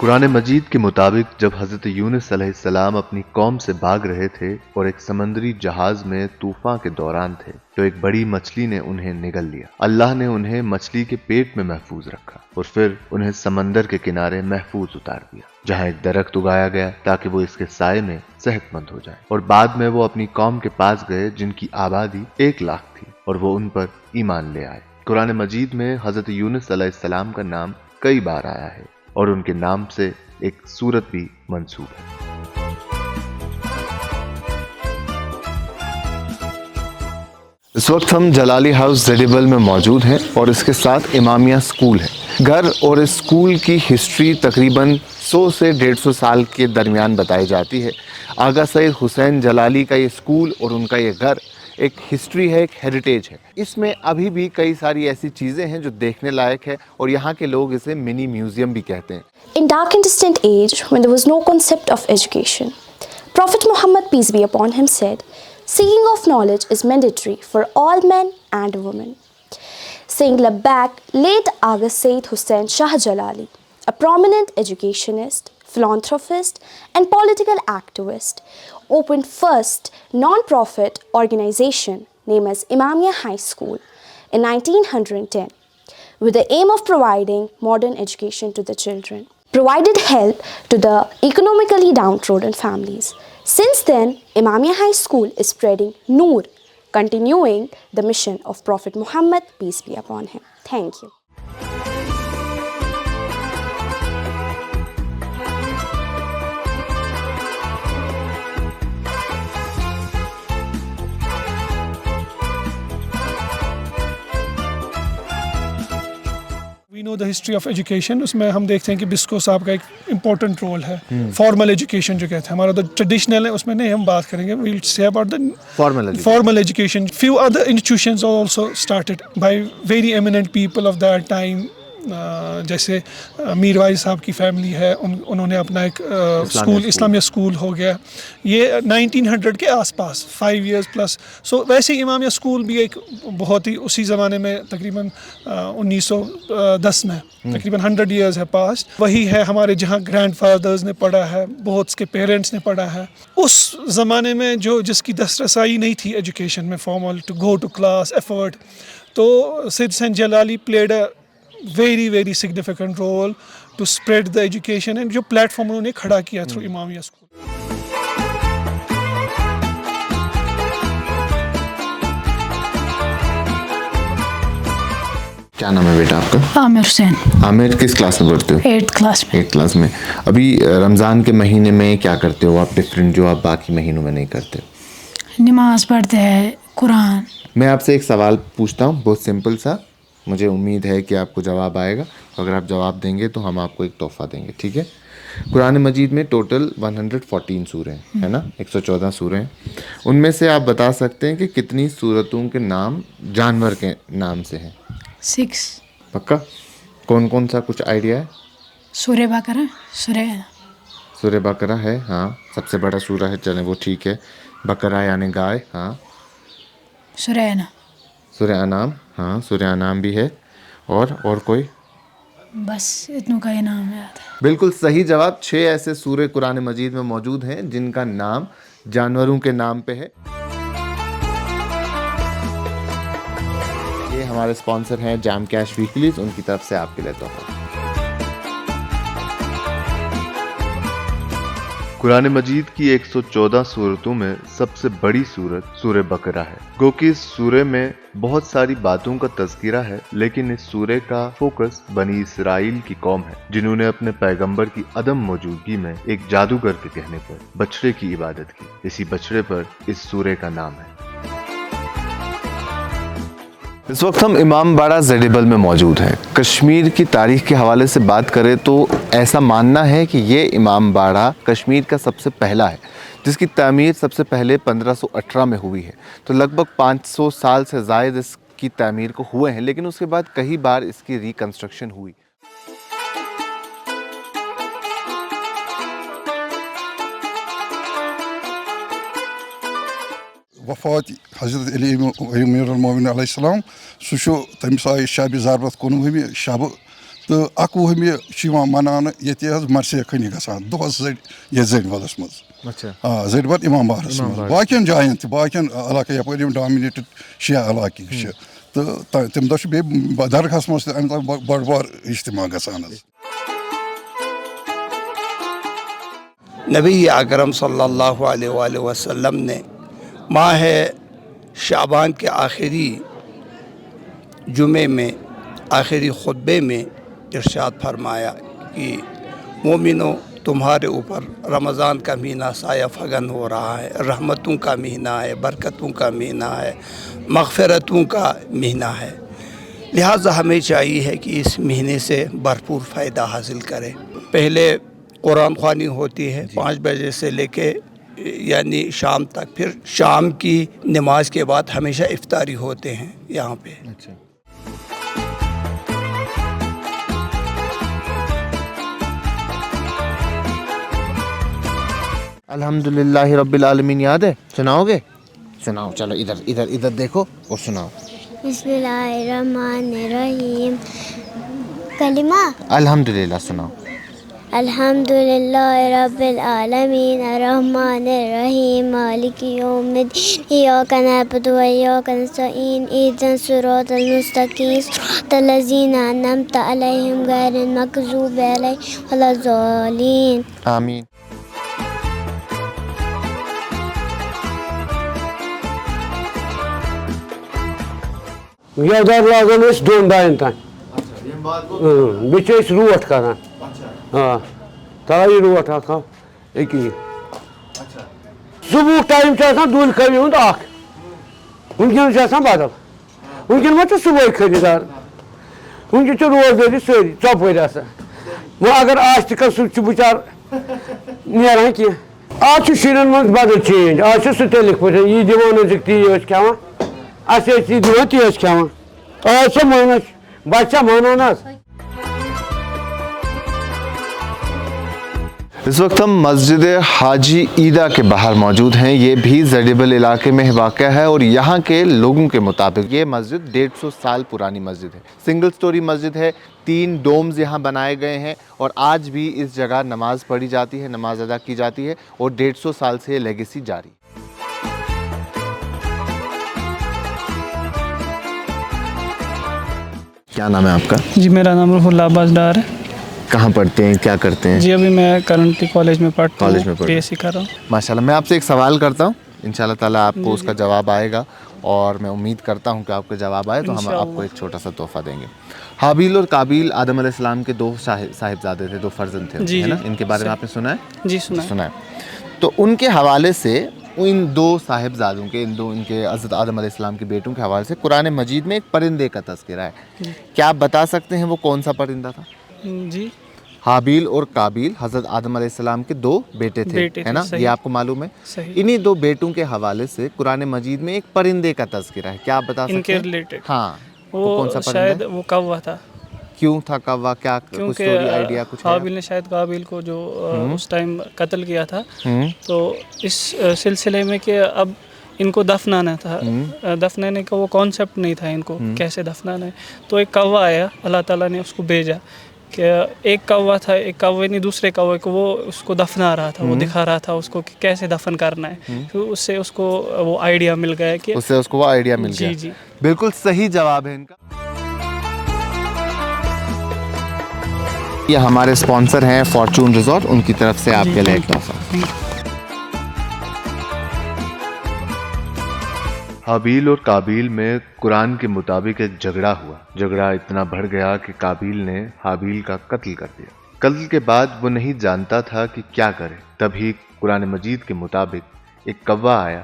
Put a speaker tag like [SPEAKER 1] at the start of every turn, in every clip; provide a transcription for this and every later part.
[SPEAKER 1] قرآن مجید کے مطابق جب حضرت یونس علیہ السلام اپنی قوم سے بھاگ رہے تھے اور ایک سمندری جہاز میں طوفان کے دوران تھے تو ایک بڑی مچھلی نے انہیں نگل لیا۔ اللہ نے انہیں مچھلی کے پیٹ میں محفوظ رکھا اور پھر انہیں سمندر کے کنارے محفوظ اتار دیا، جہاں ایک درخت اگایا گیا تاکہ وہ اس کے سائے میں صحت مند ہو جائے۔ اور بعد میں وہ اپنی قوم کے پاس گئے جن کی آبادی 1 لاکھ تھی اور وہ ان پر ایمان لے آئے۔ قرآن مجید میں حضرت یونس علیہ السلام کا نام کئی بار آیا ہے اور ان کے نام سے ایک سورت بھی منسوب ہے۔
[SPEAKER 2] اس وقت ہم جلالی ہاؤس زیڈیبل میں موجود ہیں اور اس کے ساتھ امامیہ اسکول ہے۔ گھر اور اسکول کی ہسٹری تقریباً 100 سے 150 سال کے درمیان بتائی جاتی ہے۔ آغا سید حسین جلالی کا یہ اسکول اور ان کا یہ گھر ایک ہسٹری ہے، ایک ہیریٹیج ہے۔ اس میں ابھی بھی کئی ساری ایسی چیزیں ہیں جو دیکھنے لائق ہے اور یہاں کے لوگ اسے منی میوزیم بھی کہتے ہیں۔
[SPEAKER 3] In dark and distant age, when there was no concept of education, Prophet Muhammad, peace be upon him, said, "Seeking of knowledge is mandatory for all men and women." Saying Labbaik, late Agha Sayyid Hussain Shah Jalali, a prominent educationist, philanthropist, and political activist, opened first non-profit organization named as Imamia High School in 1910 with the aim of providing modern education to the children, provided help to the economically downtrodden families. Since then, Imamia High School is spreading Noor, continuing the mission of Prophet Muhammad, peace be upon him. Thank you.
[SPEAKER 4] We know the history of education, اس میں ہم دیکھتے ہیں کہ Biscoe صاحب کا ایک important role ہے۔ فارمل ایجوکیشن جو کہتے ہیں، ہمارا تو ٹریڈیشنل ہے، اس میں نہیں ہم بات کریں گے، ویل سے about the formal education. Few other institutions also started by very eminent people of that time, جیسے میر وائز صاحب کی فیملی ہے، انہوں نے اپنا ایک اسکول، اسلامیہ اسکول ہو گیا، یہ 1900 کے آس پاس 5 years پلس۔ سو ویسے ہی امامیہ اسکول بھی ایک بہت ہی اسی زمانے میں تقریباً 1910 میں تقریباً 100 years ہے پاسٹ، وہی ہے ہمارے جہاں گرینڈ فادرز نے پڑھا ہے، بہت کے پیرنٹس نے پڑھا ہے۔ اس زمانے میں جس کی دسترسائی نہیں تھی ایجوکیشن میں، formal to go to class effort, تو Syed Hussain Jalali played a very significant role to spread the education، and جو پلیٹ فارم انہوں نے کھڑا کیا تھرو امامیہ اسکول۔
[SPEAKER 2] کیا نام ہے بیٹا آپ کا؟
[SPEAKER 5] عامر حسین،
[SPEAKER 2] عامر کس کلاس میں پڑھتے ہو؟
[SPEAKER 5] 8th کلاس میں۔
[SPEAKER 2] 8th کلاس میں۔ ابھی رمضان کے مہینے میں کیا کرتے ہو آپ ڈفرینٹ جو آپ باقی مہینوں میں نہیں کرتے؟
[SPEAKER 5] نماز پڑھتے ہیں، قرآن۔
[SPEAKER 2] میں آپ سے ایک سوال پوچھتا ہوں بہت سمپل سا، مجھے امید ہے کہ آپ کو جواب آئے گا، اگر آپ جواب دیں گے تو ہم آپ کو ایک تحفہ دیں گے، ٹھیک ہے؟ قرآن مجید میں ٹوٹل 114 سوریں ہیں، ہے نا؟ 114 سوریں ہیں۔ ان میں سے آپ بتا سکتے ہیں کہ کتنی سورتوں کے نام جانور کے نام سے ہیں؟
[SPEAKER 5] 6۔
[SPEAKER 2] پکا؟ کون سا کچھ آئیڈیا ہے؟
[SPEAKER 5] سورہ بقرہ،
[SPEAKER 2] سورہ بقرہ ہے، ہاں سب سے بڑا سورہ ہے، چلیں وہ ٹھیک ہے۔ بقرہ یعنی گائے، ہاں۔
[SPEAKER 5] سورہ انعام،
[SPEAKER 2] سورہ انعام، ہاں سورہ انعام بھی ہے، اور کوئی؟
[SPEAKER 5] بس اتنوں کا ہی نام یاد ہے۔
[SPEAKER 2] بالکل صحیح جواب۔ 6 ایسے سورے قرآن مجید میں موجود ہیں جن کا نام جانوروں کے نام پہ ہے۔ یہ ہمارے اسپانسر ہیں جام کیش ویکلیز، ان کی طرف سے آپ کے لیے تحفہ۔
[SPEAKER 1] قرآن مجید کی 114 سورتوں میں سب سے بڑی سورت سورہ بقرہ ہے، گو کہ اس سورے میں بہت ساری باتوں کا تذکرہ ہے، لیکن اس سورے کا فوکس بنی اسرائیل کی قوم ہے جنہوں نے اپنے پیغمبر کی عدم موجودگی میں ایک جادوگر کے کہنے پر بچڑے کی عبادت کی۔ اسی بچڑے پر اس سورے کا نام ہے۔
[SPEAKER 2] اس وقت ہم امام باڑہ زیڈیبل میں موجود ہیں۔ کشمیر کی تاریخ کے حوالے سے بات کریں تو ایسا ماننا ہے کہ یہ امام باڑہ کشمیر کا سب سے پہلا ہے، جس کی تعمیر سب سے پہلے 1518 میں ہوئی ہے۔ تو لگ بھگ 500 سال سے زائد اس کی تعمیر کو ہوئے ہیں، لیکن اس کے بعد کئی بار اس کی ریکنسٹرکشن ہوئی۔
[SPEAKER 6] وفات حضرت علی امیر المومنین علیہ السلام سہ تمس آئی شب ضربت 19 شب تو 21 مناونہٕ ییٚتہِ حظ مرثیہ خٲنی گژھان دۄہس ییٚتہِ زٔڈۍ وَلَس منٛز زٔڈۍ وَل اِمام باڑَس منٛز باقین جایَن تہِ باقین علاقہٕ یَپٲرۍ یِم ڈامِنیٹِڈ شِیا علاقہٕ چھِ تہٕ تَمہِ دۄہ چھُ بیٚیہِ درگاہَس منٛز تہِ اَمہِ دۄہ بٔڑ بار اجتماع گژھان حظ.
[SPEAKER 7] نبی اکرم صلی اللہ علیہ وآلہ وسلم نے ماہ شعبان کے آخری جمعے میں آخری خطبے میں ارشاد فرمایا کہ مومنوں تمہارے اوپر رمضان کا مہینہ سایہ فگن ہو رہا ہے، رحمتوں کا مہینہ ہے، برکتوں کا مہینہ ہے، مغفرتوں کا مہینہ ہے، لہٰذا ہمیں چاہیے ہے کہ اس مہینے سے بھرپور فائدہ حاصل کریں. پہلے قرآن خوانی ہوتی ہے 5 بجے سے لے کے یعنی شام تک، پھر شام کی نماز کے بعد ہمیشہ افطاری ہوتے ہیں یہاں پہ.
[SPEAKER 2] الحمدللہ رب العالمین یاد ہے؟ سناؤ گے؟ سناؤ. چلو ادھر دیکھو اور سناؤ.
[SPEAKER 8] بسم اللہ الرحمن الرحیم. کلمہ
[SPEAKER 2] الحمدللہ سناؤ.
[SPEAKER 8] الحمدللہ رب العالمین الرحمن الرحیم مالک یوم الدین ایاک نعبد و ایاک نستعین اهدنا الصراط المستقیم صراط الذین انعمت علیہم غیر المغضوب علیہم ولا الضالین.
[SPEAKER 2] آمین.
[SPEAKER 9] یَدار لاگان أسۍ 2 دۄہَن تام بیٚیہِ چھِ أسۍ روٹ کران. تھاو یہِ روٹ اکھ أکی صُبحُک ٹایم چھُ آسان دوٗلہِ کھَوِ ہُنٛد اکھ، وٕنکٮ۪ن چھُ آسان بدل. وٕنکٮ۪ن ما چھُ صُبحٲے خٔریٖدار، وٕنکٮ۪ن چھِ روزدٲری سٲری ژۄپٲرۍ آسان. وۄنۍ اگر آسہِ تہِ کانٛہہ سُہ چھُ بِچار نیران کینٛہہ. آز چھُ شُرٮ۪ن منٛز بدل چینج. آز چھِ سُتیلِکھ پٲٹھۍ یہِ دِوان ٲسِکھ تی ٲسۍ کھٮ۪وان، اَسہِ ٲسۍ یہِ دِوان تی ٲسۍ کھٮ۪وان. آز چھا مانان بچہِ چھا مانان حظ.
[SPEAKER 1] اس وقت ہم مسجد حاجی عیدہ کے باہر موجود ہیں. یہ بھی زڈیبل علاقے میں واقع ہے اور یہاں کے لوگوں کے مطابق یہ مسجد 150 سال پرانی مسجد ہے. سنگل سٹوری مسجد ہے، 3 ڈومز یہاں بنائے گئے ہیں اور آج بھی اس جگہ نماز پڑھی جاتی ہے، نماز ادا کی جاتی ہے اور 150 سال سے یہ لیگیسی جاری. کیا نام ہے آپ کا؟
[SPEAKER 10] جی میرا نام روح اللہ عباس ڈار ہے.
[SPEAKER 1] کہاں پڑھتے ہیں، کیا کرتے ہیں؟
[SPEAKER 10] جی ابھی میں کرنٹلی کالج میں پڑھتا ہوں، پی ایس سی کر رہا ہوں.
[SPEAKER 2] ماشاء اللہ. میں آپ سے ایک سوال کرتا ہوں، انشاءاللہ تعالیٰ آپ کو اس کا جواب آئے گا اور میں امید کرتا ہوں کہ آپ کو جواب آئے تو ہم آپ کو ایک چھوٹا سا تحفہ دیں گے. حابیل اور قابیل آدم علیہ السلام کے 2 صاحبزادے تھے، 2 فرزند تھے، ہے نا؟ ان کے بارے میں آپ نے سنا ہے؟
[SPEAKER 10] جی سنا ہے.
[SPEAKER 2] تو ان کے حوالے سے ان 2 صاحبزادوں کے ان کے حضرت آدم علیہ السلام کے بیٹوں کے حوالے سے قرآن مجید میں ایک پرندے کا تذکرہ ہے. کیا آپ بتا سکتے ہیں وہ کون سا پرندہ تھا؟
[SPEAKER 10] جی
[SPEAKER 2] حابیل اور قابیل حضرت آدم علیہ السلام کے 2 بیٹے تھے، ہے نا؟ یہ آپ کو معلوم ہے. انہی 2 بیٹوں کے حوالے سے قرآن مجید میں ایک پرندے کا تذکرہ ہے. کیا آپ بتا سکتے ہیں؟
[SPEAKER 10] ان کے ریلیٹڈ
[SPEAKER 2] ہاں
[SPEAKER 10] وہ
[SPEAKER 2] کون سا پرندہ؟
[SPEAKER 10] شاید وہ کوّا تھا.
[SPEAKER 2] کیوں تھا کوّا؟ کیا کچھ آئیڈیا کچھ؟
[SPEAKER 10] حابیل نے شاید قابیل کو جو اس ٹائم قتل کیا تھا، تو اس سلسلے میں کہ اب ان کو دفنانا تھا، دفنانے کا وہ کانسیپٹ نہیں تھا ان کو کیسے دفنانا ہے. تو ایک کوّا آیا، اللہ تعالیٰ نے اس کو بھیجا کہ ایک کوّا تھا، ایک کوّے نے دوسرے کوّے کو وہ اس کو دفنا رہا تھا، وہ دکھا رہا تھا اس کو کہ کیسے دفن کرنا ہے. پھر اس سے اس کو وہ آئیڈیا مل گیا کہ
[SPEAKER 2] اس سے اس کو وہ آئیڈیا مل گیا.
[SPEAKER 10] جی
[SPEAKER 2] بالکل صحیح جواب ہے ان کا. یہ ہمارے اسپانسر ہیں فارچون ریزورٹ، ان کی طرف سے آپ کے لیے ایک تحفہ.
[SPEAKER 1] حابیل اور قابیل میں قرآن کے مطابق ایک جھگڑا ہوا. جھگڑا اتنا بڑھ گیا کہ قابیل نے حابیل کا قتل کر دیا. قتل کے بعد وہ نہیں جانتا تھا کہ کیا کرے. تبھی قرآن مجید کے مطابق ایک کوّا آیا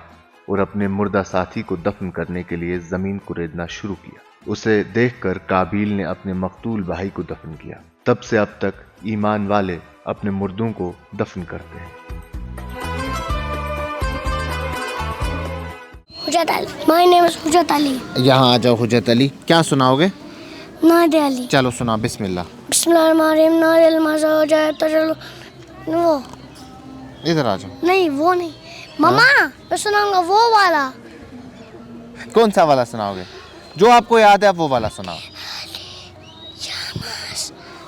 [SPEAKER 1] اور اپنے مردہ ساتھی کو دفن کرنے کے لیے زمین کو ریدنا شروع کیا. اسے دیکھ کر قابیل نے اپنے مقتول بھائی کو دفن کیا. تب سے اب تک ایمان والے اپنے مردوں کو دفن کرتے ہیں.
[SPEAKER 8] حجت علی. My name is حجت علی.
[SPEAKER 2] یہاں آ جاؤ حجت علی. کیا سناؤ گے؟
[SPEAKER 8] ناد علی.
[SPEAKER 2] چلو سنا. بسم اللہ.
[SPEAKER 8] بسم اللہ الرحمن الرحیم. نار المزا ہو جائے تجلو. وہ
[SPEAKER 2] ادھر آ جاؤ.
[SPEAKER 8] نہیں وہ نہیں ماما، میں سناؤں گا وہ والا.
[SPEAKER 2] کون سا والا سناؤ گے؟ جو آپ کو یاد ہے آپ وہ والا سناؤ.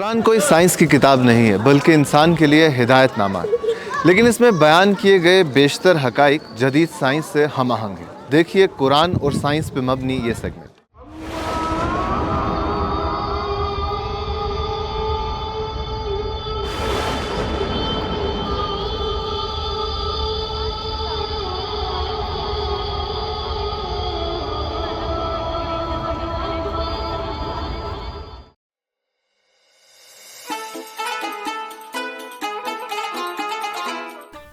[SPEAKER 2] قرآن کوئی سائنس کی کتاب نہیں ہے بلکہ انسان کے لیے ہدایت نامہ ہے، لیکن اس میں بیان کیے گئے بیشتر حقائق جدید سائنس سے ہم آہنگ ہیں۔ دیکھیے قرآن اور سائنس پہ مبنی یہ سیگمنٹ۔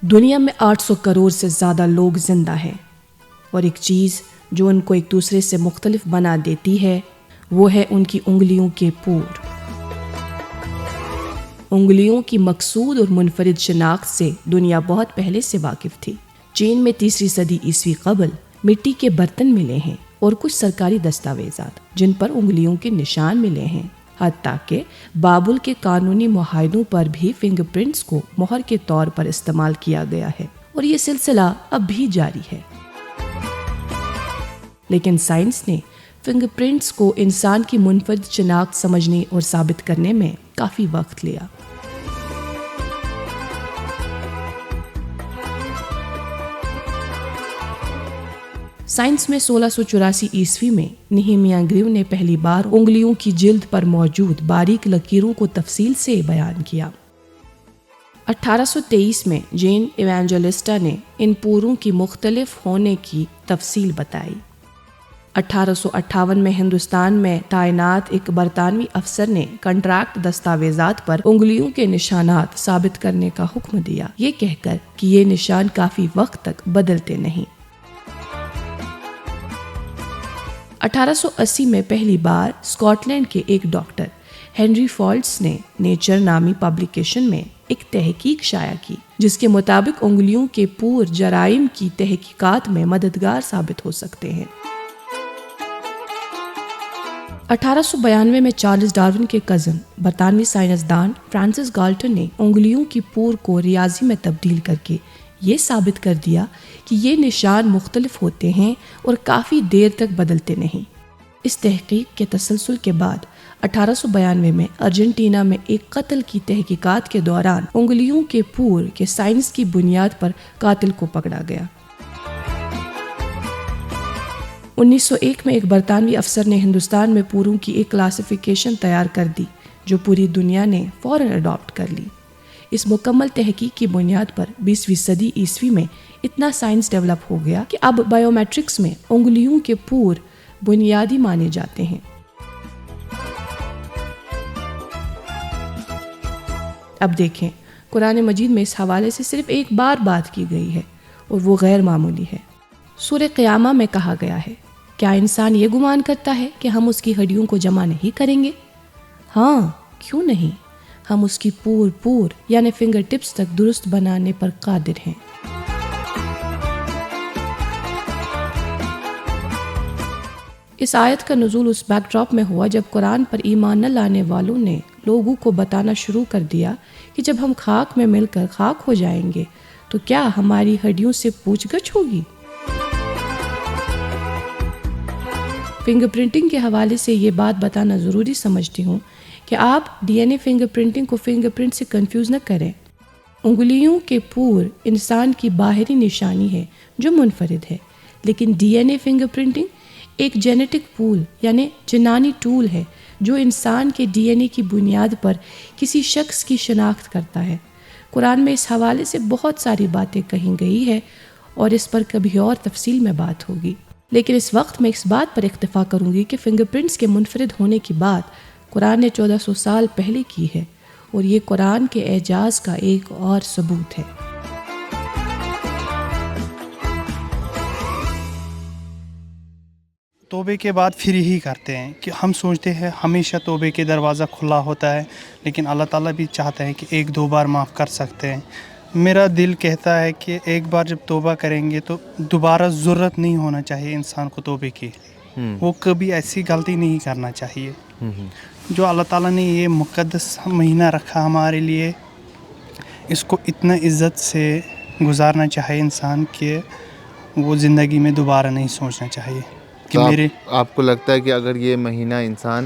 [SPEAKER 11] دنیا میں 800 کروڑ سے زیادہ لوگ زندہ ہیں، اور ایک چیز جو ان کو ایک دوسرے سے مختلف بنا دیتی ہے وہ ہے ان کی انگلیوں کے پور۔ انگلیوں کی مقصود اور منفرد شناخت سے دنیا بہت پہلے سے واقف تھی۔ چین میں 3 صدی عیسوی قبل مٹی کے برتن ملے ہیں اور کچھ سرکاری دستاویزات جن پر انگلیوں کے نشان ملے ہیں، حتیٰ کہ بابل کے قانونی معاہدوں پر بھی فنگر پرنٹس کو مہر کے طور پر استعمال کیا گیا ہے، اور یہ سلسلہ اب بھی جاری ہے۔ لیکن سائنس نے فنگر پرنٹس کو انسان کی منفرد شناخت سمجھنے اور ثابت کرنے میں کافی وقت لیا۔ سائنس میں 1684 عیسوی میں نہیمیاہ گریو نے پہلی بار انگلیوں کی جلد پر موجود باریک لکیروں کو تفصیل سے بیان کیا۔ 1823 میں جین ایوانجلسٹا نے ان پوروں کی مختلف ہونے کی تفصیل بتائی۔ 1858 میں ہندوستان میں تعینات ایک برطانوی افسر نے کنٹریکٹ دستاویزات پر انگلیوں کے نشانات ثابت کرنے کا حکم دیا، یہ کہہ کر کہ یہ نشان کافی وقت تک بدلتے نہیں۔ 1880 میں پہلی بار اسکاٹ لینڈ کے ایک ڈاکٹر ہنری فالٹس نے نیچر نامی پبلیکیشن میں ایک تحقیق شائع کی جس کے مطابق انگلیوں کے پور جرائم کی تحقیقات میں مددگار ثابت ہو سکتے ہیں۔ 1892 میں چارلس ڈارون کے کزن برطانوی سائنسدان فرانسس گالٹن نے انگلیوں کی پور کو ریاضی میں تبدیل کر کے یہ ثابت کر دیا کہ یہ نشان مختلف ہوتے ہیں اور کافی دیر تک بدلتے نہیں۔ اس تحقیق کے تسلسل کے بعد 1892 میں ارجنٹینا میں ایک قتل کی تحقیقات کے دوران انگلیوں کے پور کے سائنس کی بنیاد پر قاتل کو پکڑا گیا۔ 1901 میں ایک برطانوی افسر نے ہندوستان میں پوروں کی ایک کلاسیفیکیشن تیار کر دی جو پوری دنیا نے فوراً اڈاپٹ کر لی۔ اس مکمل تحقیق کی بنیاد پر 20ویں صدی عیسوی میں اتنا سائنس ڈیولپ ہو گیا کہ اب بائیو میٹرکس میں انگلیوں کے پور بنیادی مانے جاتے ہیں۔ اب دیکھیں، قرآن مجید میں اس حوالے سے صرف ایک بار بات کی گئی ہے اور وہ غیر معمولی ہے۔ سورہ قیامہ میں کہا گیا ہے، کیا انسان یہ گمان کرتا ہے کہ ہم اس کی ہڈیوں کو جمع نہیں کریں گے؟ ہاں، کیوں نہیں، ہم اس کی پور یعنی فنگر ٹپس تک درست بنانے پر قادر ہیں۔ اس آیت کا نزول اس بیک ڈراپ میں ہوا جب قرآن پر ایمان نہ لانے والوں نے لوگوں کو بتانا شروع کر دیا کہ جب ہم خاک میں مل کر خاک ہو جائیں گے تو کیا ہماری ہڈیوں سے پوچھ گچھ ہوگی؟ فنگر پرنٹنگ کے حوالے سے یہ بات بتانا ضروری سمجھتی ہوں کہ آپ D N a finger printing کو فنگر پرنٹ سے کنفیوز نہ کریں۔ انگلیوں کے پور انسان کی باہری نشانی ہے جو منفرد ہے، لیکن D N a finger printing ایک جینیٹک پول یعنی جنانی ٹول ہے جو انسان کے ڈی این اے کی بنیاد پر کسی شخص کی شناخت کرتا ہے۔ قرآن میں اس حوالے سے بہت ساری باتیں کہیں گئی ہے اور اس پر کبھی اور تفصیل میں بات ہوگی، لیکن اس وقت میں اس بات پر اکتفا کروں گی کہ فنگر پرنٹس کے منفرد ہونے کی بات قرآن نے 1400 سال پہلے کی ہے اور یہ قرآن کے اعجاز کا ایک اور ثبوت ہے۔
[SPEAKER 12] توبے کے بعد پھر یہی کرتے ہیں کہ ہم سوچتے ہیں ہمیشہ توبے کے دروازہ کھلا ہوتا ہے، لیکن اللہ تعالیٰ بھی چاہتا ہے کہ 1-2 بار معاف کر سکتے ہیں۔ میرا دل کہتا ہے کہ ایک بار جب توبہ کریں گے تو دوبارہ ضرورت نہیں ہونا چاہیے انسان کو توبے کی، وہ کبھی ایسی غلطی نہیں کرنا چاہیے۔ جو اللہ تعالیٰ نے یہ مقدس مہینہ رکھا ہمارے لیے، اس کو اتنا عزت سے گزارنا چاہیے انسان کہ وہ زندگی میں دوبارہ نہیں سوچنا چاہیے کہ
[SPEAKER 2] آپ کو لگتا ہے کہ اگر یہ مہینہ انسان